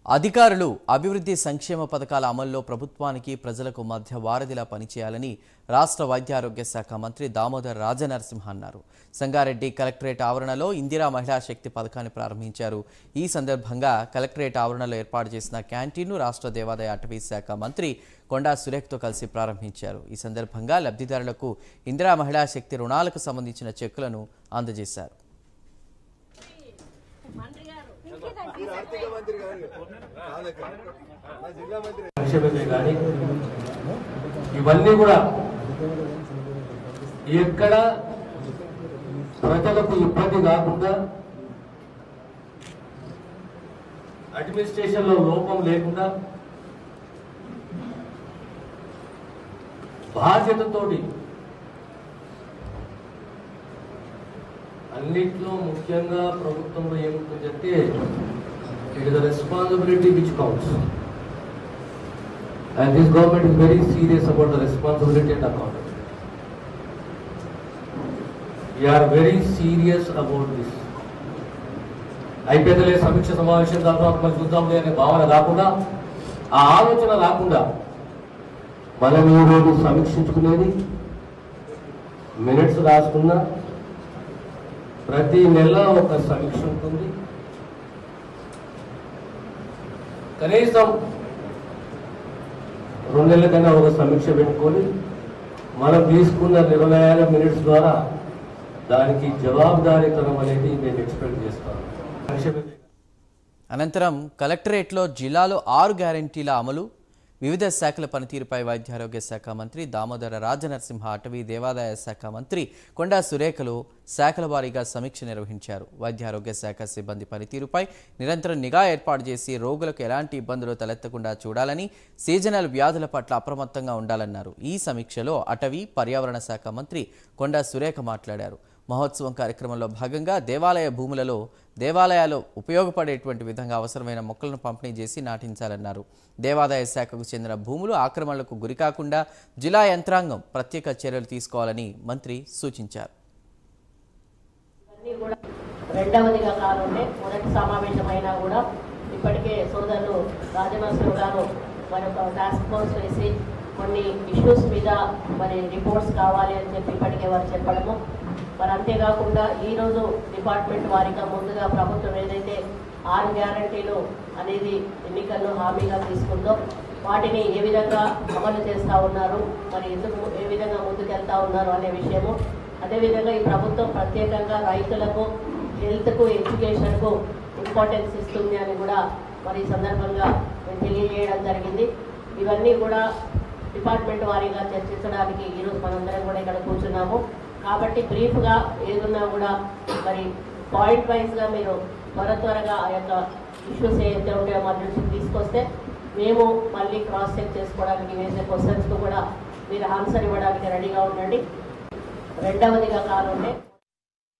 అధికారులు అభివృద్ధి సంక్షేమ పథకాల అమల్లో ప్రభుత్వానికి ప్రజలకు మధ్య వారధిలా పనిచేయాలని రాష్ట్ర వైద్య ఆరోగ్య శాఖ మంత్రి దామోదర్ రాజనరసింహ అన్నారు. సంగారెడ్డి కలెక్టరేట్ ఆవరణలో ఇందిరా మహిళా శక్తి పథకాన్ని ప్రారంభించారు. ఈ సందర్భంగా కలెక్టరేట్ ఆవరణలో ఏర్పాటు చేసిన క్యాంటీన్ను రాష్ట్ర దేవాదాయ అటవీ శాఖ మంత్రి కొండా సురేఖ్తో కలిసి ప్రారంభించారు. ఈ సందర్భంగా లబ్ధిదారులకు ఇందిరా మహిళా శక్తి రుణాలకు సంబంధించిన చెక్కులను అందజేశారు. ఇవన్నీ కూడా ఎక్కడ ప్రజలకు ఇబ్బంది కాకుండా అడ్మినిస్ట్రేషన్ లో లోపం లేకుండా బాధ్యతతోటి అన్నిట్లో ముఖ్యంగా ప్రభుత్వంలో ఏముంటుందంటే it is a responsibility which counts, and this government is very serious about the responsibility and accountability. We are very serious about this. అయిపోతలే సమీక్ష సమావేశం తర్వాత మనం చూద్దాంలే అనే భావన రాకుండా, ఆ ఆలోచన రాకుండా మనం ఈ రోజు సమీక్షించుకునేది మినిట్స్ రాసుకున్నా ప్రతి నెల ఒక సమీక్ష ఉంటుంది. కనీసం 2 నెలల కన్నా ఒక సమీక్ష పెట్టుకొని మనం తీసుకున్న నిర్ణయాల మినిట్స్ ద్వారా దానికి జవాబుదారీతనం అనేది నేను ఎక్స్పెక్ట్ చేస్తాను. అనంతరం కలెక్టరేట్లో జిల్లాలో 6 గ్యారంటీల అమలు, వివిధ శాఖల పనితీరుపై వైద్య ఆరోగ్య శాఖ మంత్రి దామోదర రాజనరసింహ, అటవీ దేవాదాయ శాఖ మంత్రి కొండా సురేఖలు శాఖల వారీగా సమీక్ష నిర్వహించారు. వైద్య ఆరోగ్య శాఖ సిబ్బంది పనితీరుపై నిరంతరం నిఘా ఏర్పాటు చేసి రోగులకు ఎలాంటి ఇబ్బందులు తలెత్తకుండా చూడాలని, సీజనల్ వ్యాధుల పట్ల అప్రమత్తంగా ఉండాలన్నారు. ఈ సమీక్షలో అటవీ పర్యావరణ శాఖ మంత్రి కొండా సురేఖ మాట్లాడారు. మహోత్సవం కార్యక్రమంలో భాగంగా దేవాలయ భూములలో దేవాలయాలు ఉపయోగపడేటువంటి విధంగా అవసరమైన మొక్కలను పంపిణీ చేసి నాటించాలన్నారు. దేవాదాయ శాఖకు చెందిన భూములు ఆక్రమణలకు గురికాకుండా జిల్లా యంత్రాంగం ప్రత్యేక చర్యలు తీసుకోవాలని మంత్రి సూచించారు. రెండవదిగా కానుంటే మొదటి సమావేశమైనా కూడా ఇప్పటికే సోదరులు రాజనరసింహ గారు మరొక టాస్క్ ఫోర్స్ వేసి కొన్ని ఇష్యూస్ మీద మరి రిపోర్ట్స్ కావాలి అని చెప్పి ఇప్పటికే వారు చెప్పడము, మరి అంతేకాకుండా ఈరోజు డిపార్ట్మెంట్ వారిగా ముందుగా ప్రభుత్వం ఏదైతే 6 గ్యారంటీలు అనేది ఎన్నికల్లో హామీగా తీసుకుందో వాటిని ఏ విధంగా అమలు చేస్తూ ఉన్నారు, మరి ఎందుకు ఏ విధంగా ముందుకెళ్తా ఉన్నారు అనే విషయము, అదేవిధంగా ఈ ప్రభుత్వం ప్రత్యేకంగా రైతులకు, హెల్త్కు, ఎడ్యుకేషన్కు ఇంపార్టెన్స్ ఇస్తుంది అని కూడా మరి ఈ సందర్భంగా తెలియజేయడం జరిగింది. ఇవన్నీ కూడా డిపార్ట్మెంట్ వారీగా చర్చించడానికి ఈరోజు మనందరం కూడా ఇక్కడ కూర్చున్నాము. కాబట్టి బ్రీఫ్గా ఏదున్నా కూడా మరి పాయింట్ వైజ్గా మీరు త్వరగా ఆ యొక్క ఇష్యూస్ ఏదైతే ఉంటాయో మా దృష్టికి తీసుకొస్తే మేము మళ్ళీ క్రాస్ చెక్ చేసుకోవడానికి వేసే క్వశ్చన్స్కు కూడా మీరు ఆన్సర్ ఇవ్వడానికి రెడీగా ఉండండి. రెండవదిగా కానుంటే